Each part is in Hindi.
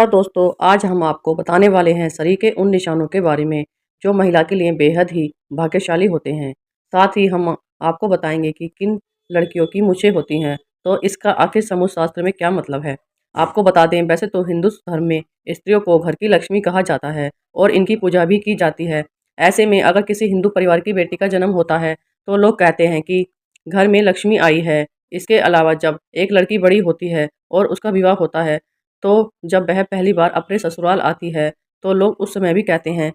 नमस्कार दोस्तों, आज हम आपको बताने वाले हैं शरीर के उन निशानों के बारे में जो महिला के लिए बेहद ही भाग्यशाली होते हैं। साथ ही हम आपको बताएंगे कि किन लड़कियों की मूछें होती हैं, तो इसका आखिर समूह शास्त्र में क्या मतलब है। आपको बता दें, वैसे तो हिंदू धर्म में स्त्रियों को घर की लक्ष्मी कहा जाता है और इनकी पूजा भी की जाती है। ऐसे में अगर किसी हिंदू परिवार की बेटी का जन्म होता है तो लोग कहते हैं कि घर में लक्ष्मी आई है। इसके अलावा जब एक लड़की बड़ी होती है और उसका विवाह होता है, तो जब वह पहली बार अपने ससुराल आती है, तो लोग उस समय भी कहते हैं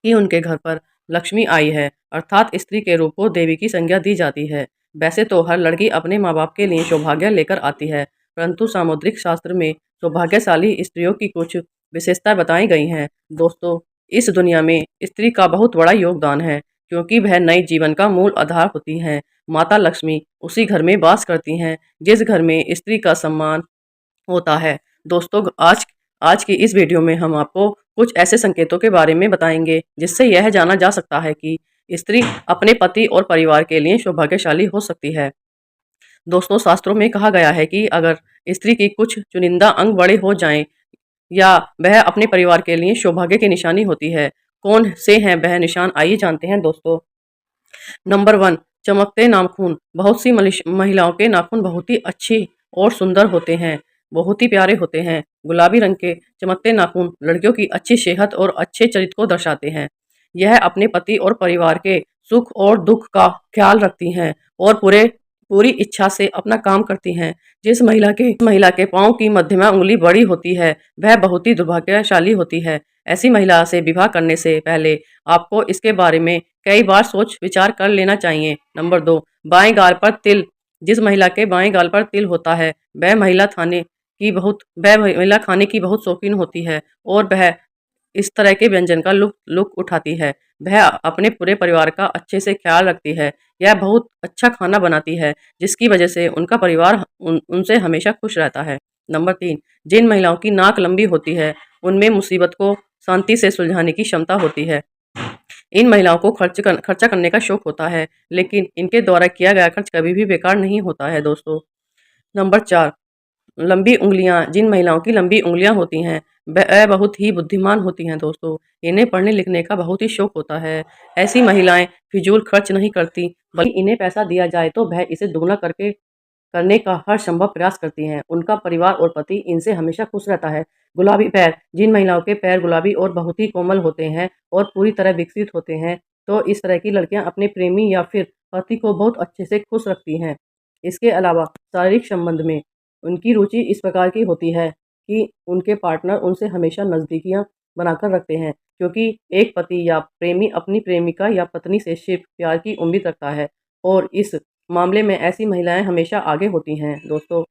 कि उनके घर पर लक्ष्मी आई है, अर्थात स्त्री के रूप को देवी की संज्ञा दी जाती है। वैसे तो हर लड़की अपने माँ-बाप के लिए सौभाग्य लेकर आती है, परंतु सामुद्रिक शास्त्र में सौभाग्यशाली स्त्रियों की कुछ विशेषताएँ बताई गई हैं। दोस्तों, इस दुनिया में स्त्री का बहुत बड़ा योगदान है, क्योंकि वह नए जीवन का मूल आधार होती हैं। माता लक्ष्मी उसी घर में वास करती हैं, जिस घर में स्त्री का सम्मान होता है। दोस्तों, आज आज की इस वीडियो में हम आपको कुछ ऐसे संकेतों के बारे में बताएंगे जिससे यह जाना जा सकता है कि स्त्री अपने पति और परिवार के लिए सौभाग्यशाली हो सकती है। दोस्तों, शास्त्रों में कहा गया है कि अगर स्त्री की कुछ चुनिंदा अंग बड़े हो जाएं या वह अपने परिवार के लिए सौभाग्य की निशानी होती है। कौन से हैं वह निशान, आइए जानते हैं दोस्तों। नंबर 1, चमकते नाखून। बहुत सी महिलाओं के नाखून बहुत ही अच्छी और सुंदर होते हैं, बहुत ही प्यारे होते हैं। गुलाबी रंग के चमकते नाखून लड़कियों की अच्छी सेहत और अच्छे चरित्र को दर्शाते हैं। यह अपने पति और परिवार के सुख और दुख का ख्याल रखती हैं और पूरी इच्छा से अपना काम करती हैं। जिस महिला के पाँव की मध्यमा उंगली बड़ी होती है, वह बहुत ही दुर्भाग्यशाली होती है। ऐसी महिला से विवाह करने से पहले आपको इसके बारे में कई बार सोच विचार कर लेना चाहिए। नंबर 2, बाएं गाल पर तिल। जिस महिला के बाएं गाल पर तिल होता है, वह महिला खाने की बहुत शौकीन होती है और वह इस तरह के व्यंजन का लुत्फ उठाती है। वह अपने पूरे परिवार का अच्छे से ख्याल रखती है। यह बहुत अच्छा खाना बनाती है, जिसकी वजह से उनका परिवार उनसे हमेशा खुश रहता है। नंबर 3, जिन महिलाओं की नाक लंबी होती है, उनमें मुसीबत को शांति से सुलझाने की क्षमता होती है। इन महिलाओं को खर्चा करने का शौक होता है, लेकिन इनके द्वारा किया गया खर्च कभी भी बेकार नहीं होता है दोस्तों। नंबर 4, लंबी उंगलियां। जिन महिलाओं की लंबी उंगलियां होती हैं, वह बहुत ही बुद्धिमान होती हैं दोस्तों। इन्हें पढ़ने लिखने का बहुत ही शौक होता है। ऐसी महिलाएं फिजूल खर्च नहीं करती, बल्कि इन्हें पैसा दिया जाए तो वह इसे दुगना करने का हर संभव प्रयास करती हैं। उनका परिवार और पति इनसे हमेशा खुश रहता है। गुलाबी पैर। जिन महिलाओं के पैर गुलाबी और बहुत ही कोमल होते हैं और पूरी तरह विकसित होते हैं, तो इस तरह की लड़कियां अपने प्रेमी या फिर पति को बहुत अच्छे से खुश रखती हैं। इसके अलावा शारीरिक संबंध में उनकी रुचि इस प्रकार की होती है कि उनके पार्टनर उनसे हमेशा नज़दीकियां बनाकर रखते हैं, क्योंकि एक पति या प्रेमी अपनी प्रेमिका या पत्नी से सिर्फ प्यार की उम्मीद रखता है और इस मामले में ऐसी महिलाएं हमेशा आगे होती हैं दोस्तों।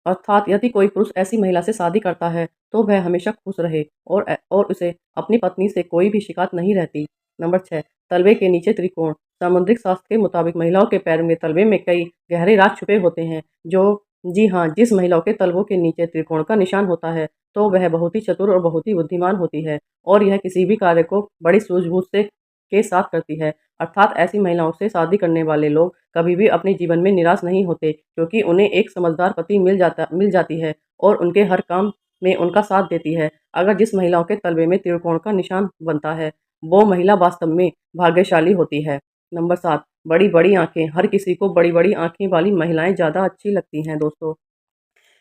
अर्थात यदि कोई पुरुष ऐसी महिला से शादी करता है, तो वह हमेशा खुश रहे और उसे अपनी पत्नी से कोई भी शिकायत नहीं रहती। नंबर 6, तलवे के नीचे त्रिकोण। सामुद्रिक शास्त्र के मुताबिक महिलाओं के पैर में तलवे में कई गहरे राज छुपे होते हैं, जो जी हाँ, जिस महिलाओं के तलवों के नीचे त्रिकोण का निशान होता है, तो वह बहुत ही चतुर और बहुत ही बुद्धिमान होती है और यह किसी भी कार्य को बड़ी सूझबूझ से के साथ करती है। अर्थात ऐसी महिलाओं से शादी करने वाले लोग कभी भी अपने जीवन में निराश नहीं होते, क्योंकि उन्हें एक समझदार पति मिल जाती है और उनके हर काम में उनका साथ देती है। अगर जिस महिलाओं के तलवे में त्रिकोण का निशान बनता है, वो महिला वास्तव में भाग्यशाली होती है। नंबर 7, बड़ी-बड़ी आँखें। हर किसी को बड़ी-बड़ी आँखें वाली महिलाएं ज़्यादा अच्छी लगती हैं दोस्तों।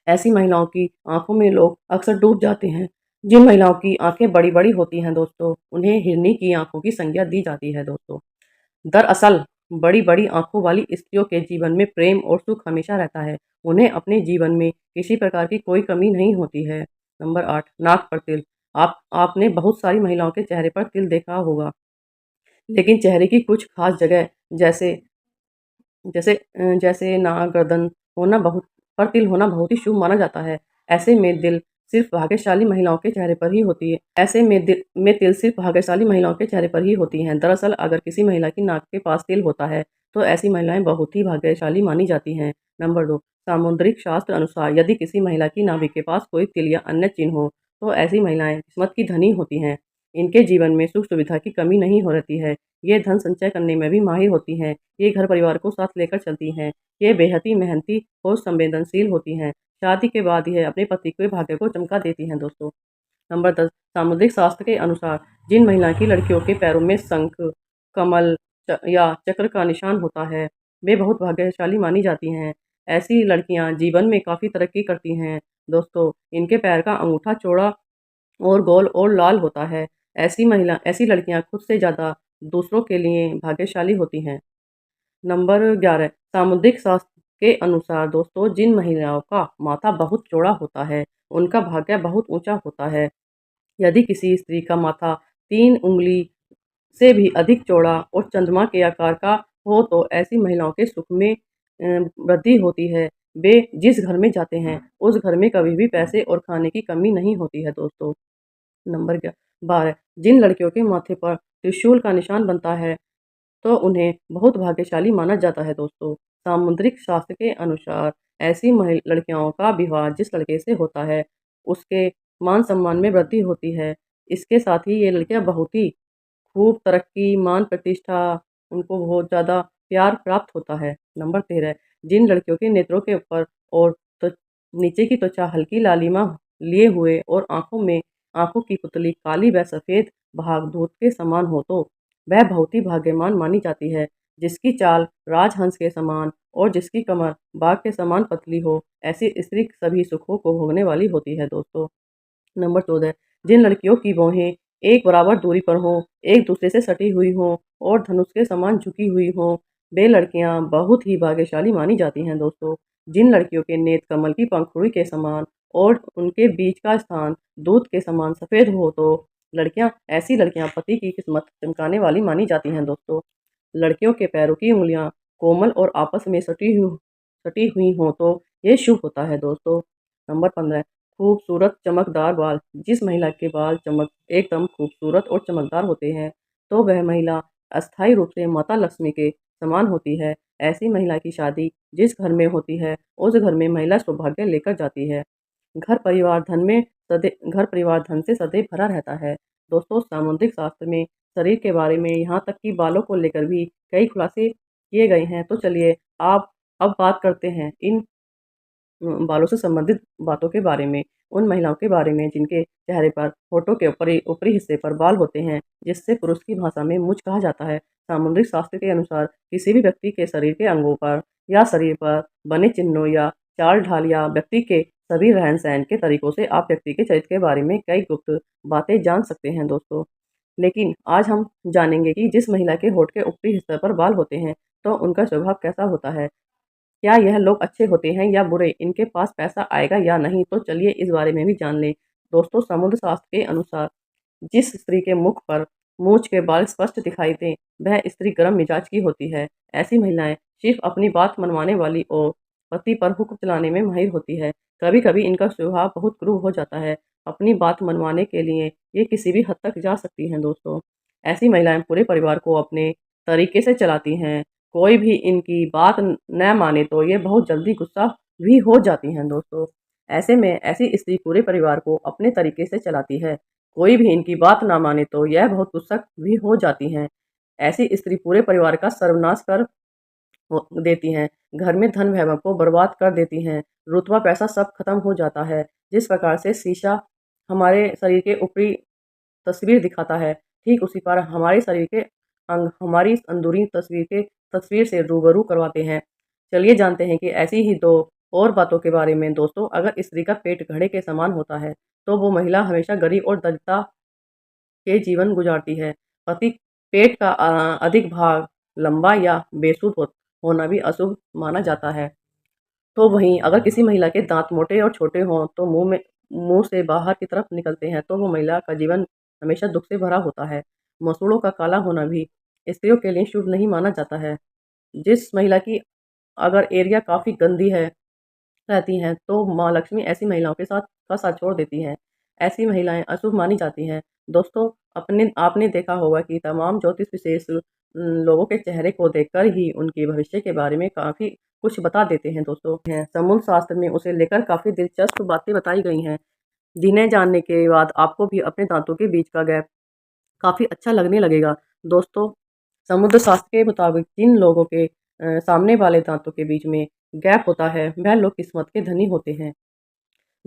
ऐसी महिलाओं की आँखों में लोग अक्सर डूब जाते हैं। जिन महिलाओं की आँखें बड़ी-बड़ी होती हैं दोस्तों, उन्हें हिरनी की आँखों की संज्ञा दी जाती है दोस्तों। दरअसल बड़ी-बड़ी आँखों वाली स्त्रियों के जीवन में प्रेम और सुख हमेशा रहता है। उन्हें अपने जीवन में किसी प्रकार की कोई कमी नहीं होती है। नंबर 8, नाक पर तिल। आपने बहुत सारी महिलाओं के चेहरे पर तिल देखा होगा, लेकिन चेहरे की कुछ खास जगह जैसे जैसे नाक, गर्दन होना बहुत पर तिल होना बहुत ही शुभ माना जाता है। ऐसे में दिल सिर्फ भाग्यशाली महिलाओं के चेहरे पर ही होती है। ऐसे में तिल सिर्फ भाग्यशाली महिलाओं के चेहरे पर ही होती हैं। दरअसल अगर किसी महिला की नाक के पास तिल होता है, तो ऐसी महिलाएं बहुत ही भाग्यशाली मानी जाती हैं। नंबर 2, सामुद्रिक शास्त्र अनुसार यदि किसी महिला की नाभि के पास कोई तिल या अन्य चिन्ह हो, तो ऐसी महिलाएं किस्मत की धनी होती हैं। इनके जीवन में सुख सुविधा की कमी नहीं हो रहती है। ये धन संचय करने में भी माहिर होती हैं। ये घर परिवार को साथ लेकर चलती हैं। ये बेहद ही मेहनती और संवेदनशील होती हैं। शादी के बाद यह अपने पति के भाग्य को चमका देती हैं दोस्तों। नंबर 10 सामुद्रिक शास्त्र के अनुसार जिन महिला की लड़कियों के पैरों में शंख, कमल या चक्र का निशान होता है, वे बहुत भाग्यशाली मानी जाती हैं। ऐसी लड़कियां जीवन में काफ़ी तरक्की करती हैं। दोस्तों, इनके पैर का अंगूठा चौड़ा और गोल और लाल होता है। ऐसी लड़कियां खुद से ज़्यादा दूसरों के लिए भाग्यशाली होती हैं। नंबर 11 सामुद्रिक शास्त्र के अनुसार दोस्तों जिन महिलाओं का माथा बहुत चौड़ा होता है, उनका भाग्य बहुत ऊंचा होता है। यदि किसी स्त्री का माथा 3 उंगली से भी अधिक चौड़ा और चंद्रमा के आकार का हो तो ऐसी महिलाओं के सुख में वृद्धि होती है। वे जिस घर में जाते हैं, उस घर में कभी भी पैसे और खाने की कमी नहीं होती है दोस्तों। नंबर 12 जिन लड़कियों के माथे पर त्रिशूल का निशान बनता है, तो उन्हें बहुत भाग्यशाली माना जाता है दोस्तों। सामुद्रिक शास्त्र के अनुसार ऐसी लड़कियों का विवाह जिस लड़के से होता है, उसके मान सम्मान में वृद्धि होती है। इसके साथ ही ये लड़कियां बहुत ही खूब तरक्की, मान प्रतिष्ठा, उनको बहुत ज़्यादा प्यार प्राप्त होता है। नंबर 13 जिन लड़कियों के नेत्रों के ऊपर और त्व नीचे की त्वचा हल्की लालिमा लिए हुए और आँखों की पुतली काली व सफ़ेद भाग दूध के समान हो तो वह बहुत ही भाग्यवान मानी जाती है। जिसकी चाल राजहंस के समान और जिसकी कमर बाघ के समान पतली हो, ऐसी स्त्री सभी सुखों को भोगने वाली होती है दोस्तों। नंबर 14 जिन लड़कियों की भौहें एक बराबर दूरी पर हों, एक दूसरे से सटी हुई हों और धनुष के समान झुकी हुई हों, वे लड़कियां बहुत ही भाग्यशाली मानी जाती हैं दोस्तों। जिन लड़कियों के नेत्र कमल की पंखुड़ी के समान और उनके बीच का स्थान दूध के समान सफ़ेद हो तो ऐसी लड़कियां पति की किस्मत चमकाने वाली मानी जाती हैं दोस्तों। लड़कियों के पैरों की उंगलियां कोमल और आपस में सटी हुई हों तो ये शुभ होता है दोस्तों। नंबर 15 खूबसूरत चमकदार बाल जिस महिला के बाल चमक एकदम खूबसूरत और चमकदार होते हैं, तो वह महिला अस्थायी रूप से माता लक्ष्मी के समान होती है। ऐसी महिला की शादी जिस घर में होती है, उस घर में महिला सौभाग्य लेकर जाती है। घर परिवार धन से सदैव भरा रहता है। दोस्तों, सामुद्रिक शास्त्र में शरीर के बारे में यहाँ तक कि बालों को लेकर भी कई खुलासे किए गए हैं। तो चलिए आप अब बात करते हैं इन बालों से संबंधित बातों के बारे में, उन महिलाओं के बारे में जिनके चेहरे पर होठों के ऊपरी ऊपरी हिस्से पर बाल होते हैं, जिससे पुरुष की भाषा में मूंछ कहा जाता है। सामुद्रिक शास्त्र के अनुसार किसी भी व्यक्ति के शरीर के अंगों पर या शरीर पर बने चिन्हों या चाल ढाल या व्यक्ति के सभी रहन सहन के तरीकों से आप व्यक्ति के चरित्र के बारे में कई गुप्त बातें जान सकते हैं दोस्तों। लेकिन आज हम जानेंगे कि जिस महिला के होठ के ऊपरी हिस्से पर बाल होते हैं, तो उनका स्वभाव कैसा होता है। क्या यह लोग अच्छे होते हैं या बुरे? इनके पास पैसा आएगा या नहीं? तो चलिए इस बारे में भी जान लें। दोस्तों, समुद्र शास्त्र के अनुसार जिस स्त्री के मुख पर मूंछ के बाल स्पष्ट दिखाई दें, वह स्त्री गर्म मिजाज की होती है। ऐसी महिलाएं सिर्फ अपनी बात मनवाने वाली और पति पर हुक्म चलाने में माहिर होती है। कभी-कभी इनका स्वभाव बहुत क्रूर हो जाता है। अपनी बात मनवाने के लिए ये किसी भी हद तक जा सकती हैं दोस्तों। ऐसी महिलाएं पूरे परिवार को अपने तरीके से चलाती हैं। कोई भी इनकी बात न माने तो ये बहुत जल्दी गुस्सा भी हो जाती हैं दोस्तों। ऐसे में ऐसी स्त्री पूरे परिवार को अपने तरीके से चलाती है। कोई भी इनकी बात ना माने तो यह बहुत गुस्सा भी हो जाती हैं। ऐसी स्त्री पूरे परिवार का सर्वनाश कर देती हैं। घर में धन वैभव को बर्बाद कर देती हैं। रुतबा पैसा सब खत्म हो जाता है। जिस प्रकार से शीशा हमारे शरीर के ऊपरी तस्वीर दिखाता है, ठीक उसी पर हमारे शरीर के अंग हमारी अंदरूनी तस्वीर से रूबरू करवाते हैं। चलिए जानते हैं कि ऐसी ही 2 और बातों के बारे में दोस्तों। अगर स्त्री का पेट घड़े के समान होता है, तो वो महिला हमेशा गरीब और दरिद्रता के जीवन गुजारती है। पति पेट का अधिक भाग लंबा या बेसुध होना भी अशुभ माना जाता है। तो वहीं अगर किसी महिला के दांत मोटे और छोटे हों, तो मुँह से बाहर की तरफ निकलते हैं, तो वो महिला का जीवन हमेशा दुःख से भरा होता है। मसूड़ों का काला होना भी स्त्रियों के लिए शुभ नहीं माना जाता है। जिस महिला की अगर एरिया काफ़ी गंदी रहती हैं, तो माँ लक्ष्मी ऐसी महिलाओं के साथ का साथ छोड़ देती हैं। ऐसी महिलाएँ अशुभ मानी जाती हैं। दोस्तों, अपने आपने देखा होगा कि तमाम ज्योतिष विशेष लोगों के चेहरे को देखकर ही उनके भविष्य के बारे में काफ़ी कुछ बता देते हैं दोस्तों। समुद्र शास्त्र में उसे लेकर काफ़ी दिलचस्प बातें बताई गई हैं, जिन्हें जानने के बाद आपको भी अपने दाँतों के बीच का गैप काफ़ी अच्छा लगने लगेगा। दोस्तों, समुद्र शास्त्र के मुताबिक जिन लोगों के सामने वाले दाँतों के बीच में गैप होता है, वह लोग किस्मत के धनी होते हैं।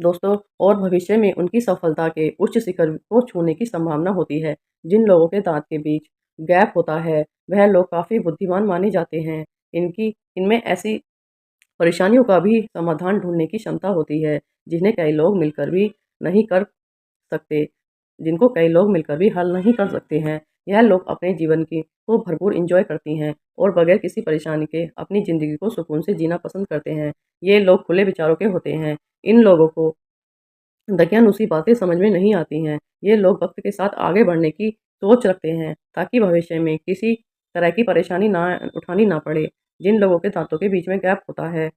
दोस्तों, और भविष्य में उनकी सफलता के उच्च शिखर को छूने की संभावना होती है। जिन लोगों के दांत के बीच गैप होता है, वह लोग काफ़ी बुद्धिमान माने जाते हैं। इनमें ऐसी परेशानियों का भी समाधान ढूँढने की क्षमता होती है, जिन्हें कई लोग मिलकर भी नहीं कर सकते जिनको कई लोग मिलकर भी हल नहीं कर सकते हैं। यह लोग अपने जीवन की को भरपूर एन्जॉय करती हैं और बगैर किसी परेशानी के अपनी ज़िंदगी को सुकून से जीना पसंद करते हैं। ये लोग खुले विचारों के होते हैं। इन लोगों को दकियानूसी बातें समझ में नहीं आती हैं। ये लोग वक़्त के साथ आगे बढ़ने की सोच रखते हैं, ताकि भविष्य में किसी तरह की परेशानी उठानी ना पड़े। जिन लोगों के दाँतों के बीच में गैप होता है,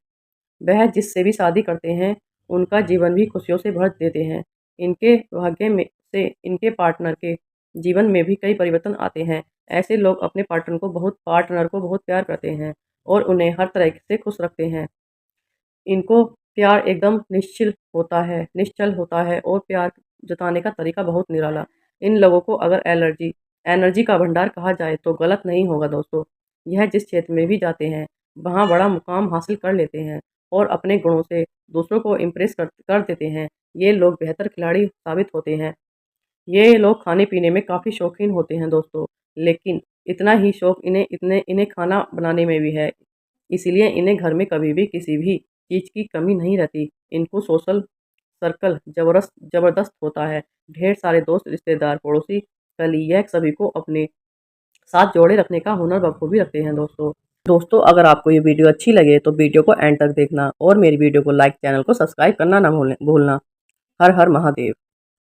वह जिससे भी शादी करते हैं, उनका जीवन भी खुशियों से भर देते हैं। इनके भाग्य में से इनके पार्टनर के जीवन में भी कई परिवर्तन आते हैं। ऐसे लोग अपने पार्टनर को बहुत प्यार करते हैं और उन्हें हर तरह से खुश रखते हैं। इनको प्यार एकदम निश्चल होता है और प्यार जताने का तरीका बहुत निराला। इन लोगों को अगर एनर्जी का भंडार कहा जाए तो गलत नहीं होगा दोस्तों। यह जिस क्षेत्र में भी जाते हैं, वहाँ बड़ा मुकाम हासिल कर लेते हैं और अपने गुणों से दूसरों को इम्प्रेस कर देते हैं। ये लोग बेहतर खिलाड़ी साबित होते हैं। ये लोग खाने-पीने में काफ़ी शौकीन होते हैं दोस्तों, लेकिन इतना ही शौक इन्हें खाना बनाने में भी है। इसीलिए इन्हें घर में कभी भी किसी भी चीज़ की कमी नहीं रहती। इनको सोशल सर्कल ज़बरदस्त होता है। ढेर सारे दोस्त, रिश्तेदार, पड़ोसी, कलीग सभी को अपने साथ जोड़े रखने का हुनर बखूबी रखते हैं दोस्तों। दोस्तों, अगर आपको ये वीडियो अच्छी लगे तो वीडियो को एंड तक देखना और मेरी वीडियो को लाइक, चैनल को सब्सक्राइब करना ना भूलना। हर हर महादेव।